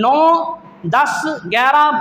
9, 10, 11,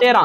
13